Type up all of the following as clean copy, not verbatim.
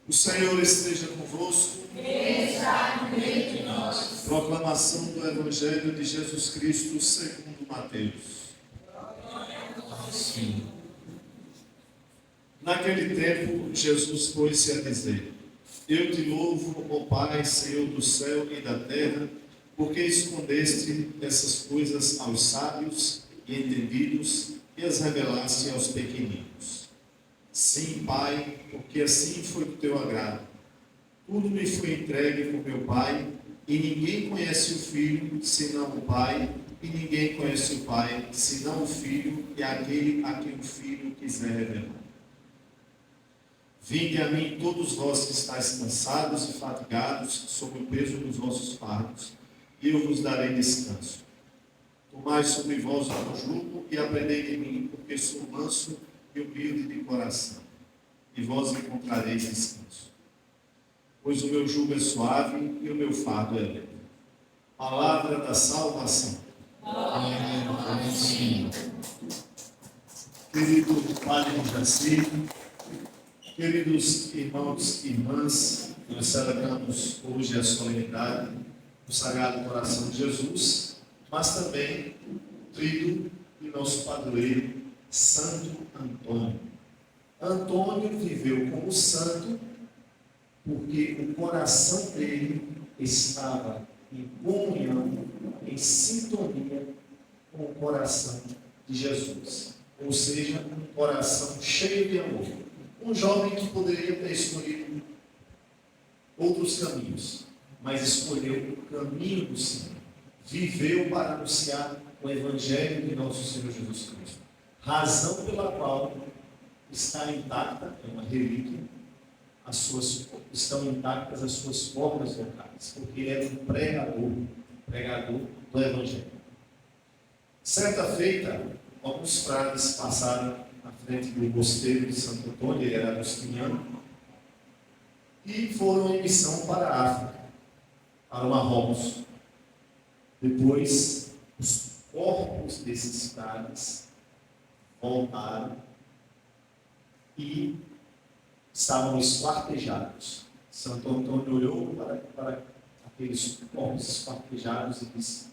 O Senhor esteja convosco. Ele está no meio de nós. Proclamação do Evangelho de Jesus Cristo segundo Mateus. Sim. Naquele tempo, Jesus pôs-se a dizer: Eu te louvo, ó Pai, Senhor do céu e da terra, porque escondeste essas coisas aos sábios e entendidos e as revelaste aos pequeninos. Sim, Pai, porque assim foi do teu agrado. Tudo me foi entregue por meu Pai, e ninguém conhece o Filho senão o Pai, e ninguém conhece o Pai senão o Filho e aquele a quem o Filho quiser revelar. Vinde a mim todos vós que estáis cansados e fatigados, sob o peso dos vossos fardos, e eu vos darei descanso. Tomai sobre vós o meu jugo e aprendei de mim, porque sou manso e humilde de coração, e vós encontrareis descanso. Pois o meu jugo é suave e o meu fardo é leve. Palavra da salvação. Sim. Querido Padre Jaci, queridos irmãos e irmãs, nós celebramos hoje a solenidade do Sagrado Coração de Jesus, mas também o tríduo de nosso padroeiro, Santo Antônio. Antônio viveu como santo porque o coração dele estava em comunhão, em sintonia com o coração de Jesus. Ou seja, um coração cheio de amor. Um jovem que poderia ter escolhido outros caminhos, mas escolheu o caminho do Senhor. Viveu para anunciar o Evangelho de nosso Senhor Jesus Cristo. Razão pela qual está intacta, é uma relíquia, estão intactas as suas formas vocais, porque ele era um pregador do Evangelho. Certa feita, alguns frades passaram à frente do mosteiro de Santo Antônio, ele era agostiniano, e foram em missão para a África, para o Marrocos. Depois, os corpos desses frades voltaram e estavam esquartejados. Santo Antônio olhou para aqueles corpos esquartejados e disse: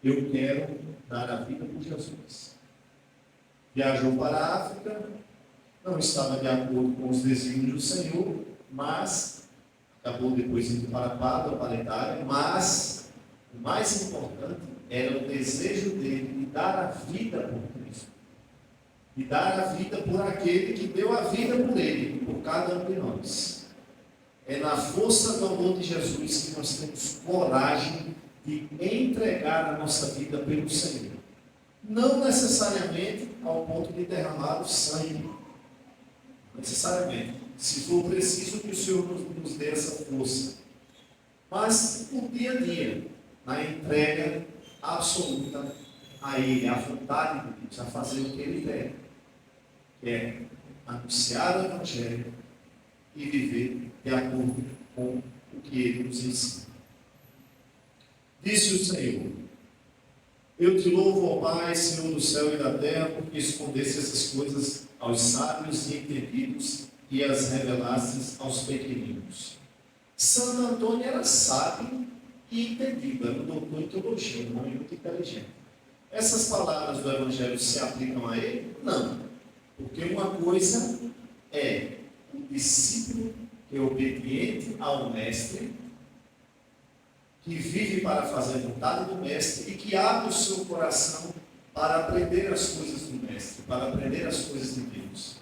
Eu quero dar a vida por Jesus. Viajou para a África, não estava de acordo com os desígnios do Senhor, mas acabou depois indo para Pádua, para a Itália, mas o mais importante era o desejo dele de dar a vida por Cristo. E dar a vida por aquele que deu a vida por ele, por cada um de nós. É na força do amor de Jesus que nós temos coragem de entregar a nossa vida pelo Senhor. Não necessariamente ao ponto de derramar o sangue. Necessariamente. Se for preciso que o Senhor nos dê essa força. Mas no dia a dia, na entrega absoluta a Ele, à vontade de Deus, a fazer o que Ele quer. Que é anunciar o Evangelho e viver de acordo com o que Ele nos ensina. Disse o Senhor: Eu te louvo, ó Pai, Senhor do céu e da terra, porque escondeste essas coisas aos sábios e entendidos e as revelastes aos pequeninos. Santo Antônio era sábio e entendido, era um doutor em teologia, um homem muito inteligente. Essas palavras do Evangelho se aplicam a ele? Não. Porque uma coisa é o discípulo que é obediente ao mestre, que vive para fazer a vontade do mestre e que abre o seu coração para aprender as coisas do mestre, para aprender as coisas de Deus.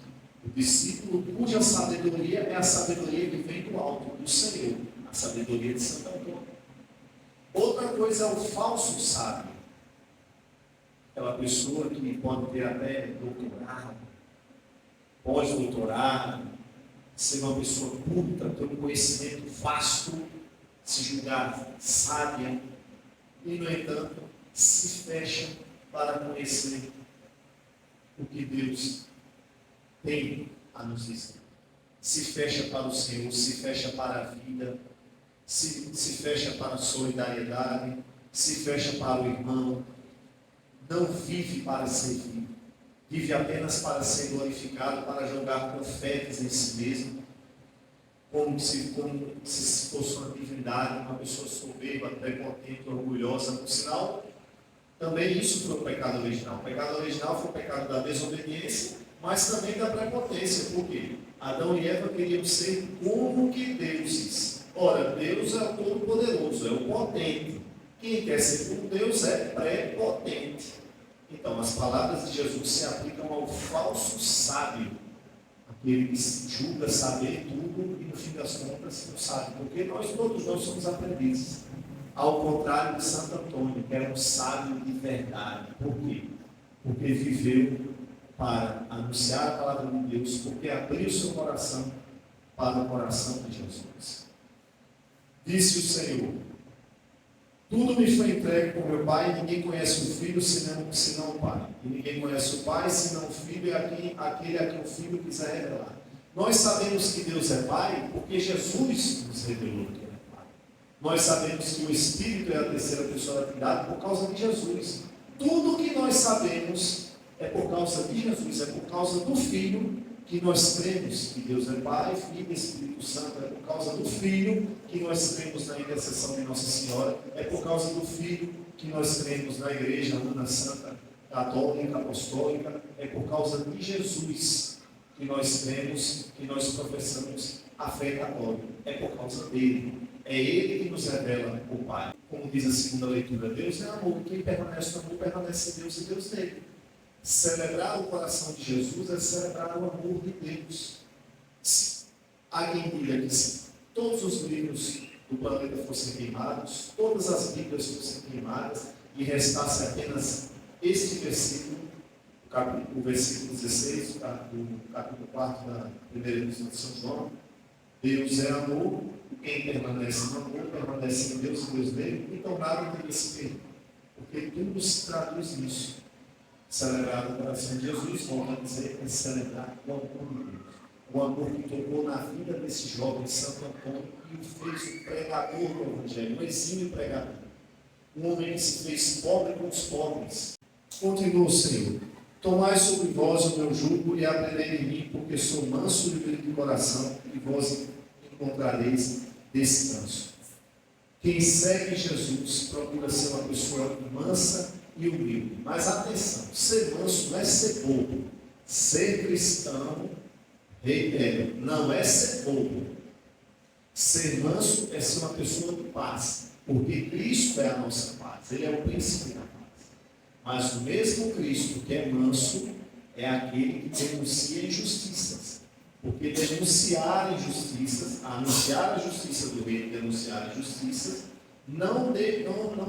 O discípulo cuja sabedoria é a sabedoria que vem do alto, do Senhor, a sabedoria de Santo Antônio. Outra coisa é o falso sábio. Aquela pessoa que pode ter até doutorado, pós-doutorado, ser uma pessoa culta, ter um conhecimento vasto, se julgar sábia, e, no entanto, se fecha para conhecer o que Deus tem a nos dizer. Se fecha para o Senhor, se fecha para a vida, se fecha para a solidariedade, se fecha para o irmão, não vive para servir. Vive apenas para ser glorificado, para jogar confetes em si mesmo, como se fosse uma divindade, uma pessoa soberba, prepotente, orgulhosa. Por sinal, também isso foi o pecado original. O pecado original foi o pecado da desobediência, mas também da prepotência. Por quê? Adão e Eva queriam ser como que deuses. Ora, Deus é o Todo-Poderoso, é o potente. Quem quer ser como Deus é prepotente. Então, as palavras de Jesus se aplicam ao falso sábio, aquele que se julga saber tudo e, no fim das contas, não sabe. Porque todos nós somos aprendizes. Ao contrário de Santo Antônio, que era um sábio de verdade. Por quê? Porque viveu para anunciar a palavra de Deus, porque abriu seu coração para o coração de Jesus. Disse o Senhor: tudo me foi entregue por meu Pai, e ninguém conhece o Filho senão o Pai. E ninguém conhece o Pai senão o Filho, e aquele a quem o Filho quiser revelar. Nós sabemos que Deus é Pai porque Jesus nos revelou que Ele é Pai. Nós sabemos que o Espírito é a terceira pessoa da Trindade por causa de Jesus. Tudo o que nós sabemos é por causa de Jesus, é por causa do Filho que nós cremos que Deus é Pai, Filho e Espírito Santo. É por causa do Filho que nós cremos na intercessão de Nossa Senhora. É por causa do Filho que nós cremos na Igreja Una Santa, Católica, Apostólica. É por causa de Jesus que nós cremos, que nós professamos a fé católica. É por causa dele. É ele que nos revela o Pai. Como diz a segunda leitura, Deus é amor. Quem permanece no amor permanece em Deus e Deus nele. Celebrar o coração de Jesus é celebrar o amor de Deus. Há quem diga que se todos os livros do planeta fossem queimados, todas as Bíblias fossem queimadas e restasse apenas este versículo, o versículo 16, do capítulo 4 da primeira edição de São João: Deus é amor, quem permanece no amor permanece em Deus e Deus nele, então nada teria se perdido, porque tudo se traduz nisso. Celebrar o coração de Jesus, volta a dizer, é celebrar o amor de Deus. O amor que tocou na vida desse jovem Santo Antônio e o fez um pregador do Evangelho, um exímio pregador. Um homem que se fez pobre com os pobres. Continua o Senhor: tomai sobre vós o meu jugo e aprendei em mim, porque sou manso e humilde de coração, e vós encontrareis descanso. Quem segue Jesus procura ser uma pessoa mansa e humilde. Mas atenção, ser manso não é ser bobo. Ser cristão, reitero, não é ser bobo. Ser manso é ser uma pessoa de paz, porque Cristo é a nossa paz, Ele é o príncipe da paz. Mas o mesmo Cristo que é manso é aquele que denuncia injustiças, porque denunciar injustiças, anunciar a justiça do reino, denunciar injustiças, não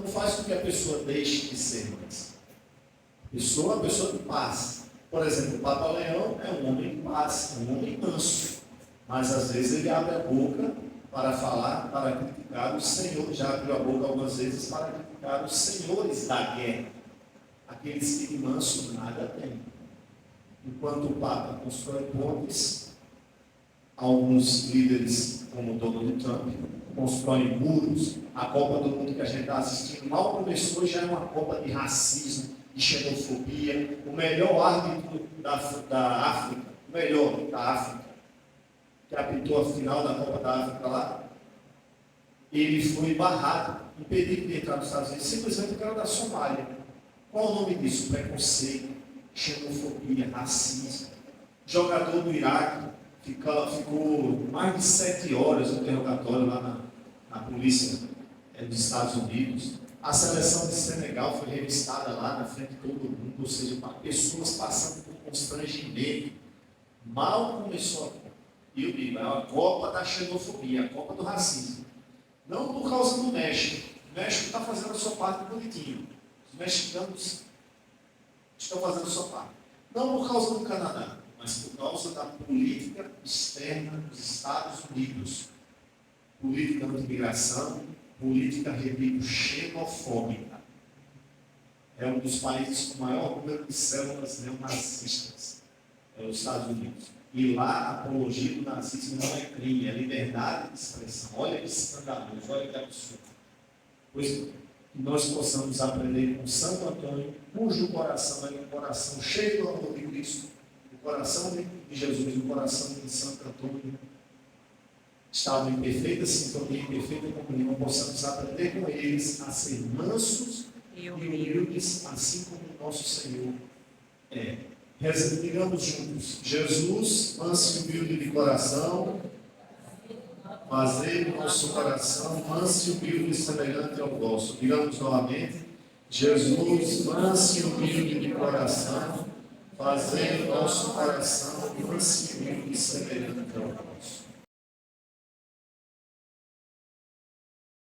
faz com que a pessoa deixe de ser mansa. É uma pessoa de paz. Por exemplo, o Papa Leão é um homem de paz, é um homem manso, mas às vezes ele abre a boca para falar, para criticar os senhores, já abriu a boca algumas vezes para criticar os senhores da guerra, aqueles que de manso nada têm. Enquanto o Papa constrói pontes, alguns líderes, como Donald Trump, constroem muros. A Copa do Mundo que a gente está assistindo mal começou e já é uma Copa de racismo, de xenofobia. O melhor árbitro da África, o melhor da África, que apitou a final da Copa da África lá, ele foi barrado, impedido de entrar nos Estados Unidos, simplesmente o cara da Somália. Qual o nome disso? Preconceito, xenofobia, racismo. Jogador do Iraque ficou mais de 7 horas no interrogatório lá na polícia dos Estados Unidos. A seleção de Senegal foi revistada lá na frente de todo mundo, ou seja, pessoas passando por constrangimento. Mal começou a Copa. E eu digo, é a Copa da xenofobia, a Copa do racismo. Não por causa do México. O México está fazendo a sua parte bonitinho. Os mexicanos estão fazendo a sua parte. Não por causa do Canadá, mas por causa da política externa dos Estados Unidos. Política de imigração, política, repito, xenofóbica. É um dos países com maior número de células neonazistas. É os Estados Unidos. E lá a apologia do nazismo não é crime, é liberdade de expressão. Olha que escandaloso, olha que absurdo. Pois que nós possamos aprender com Santo Antônio, cujo coração é um coração cheio do amor de Cristo, o coração de Jesus, o coração de Santo Antônio, estavam em perfeita sintonia, em perfeita comunhão, possamos aprender com eles a ser mansos e humildes, assim como o nosso Senhor é. Digamos juntos: Jesus, manso e humilde de coração, fazei o nosso coração manso e humilde semelhante ao vosso. Digamos novamente: Jesus, manso e humilde de coração, fazei o nosso coração manso e humilde semelhante ao vosso.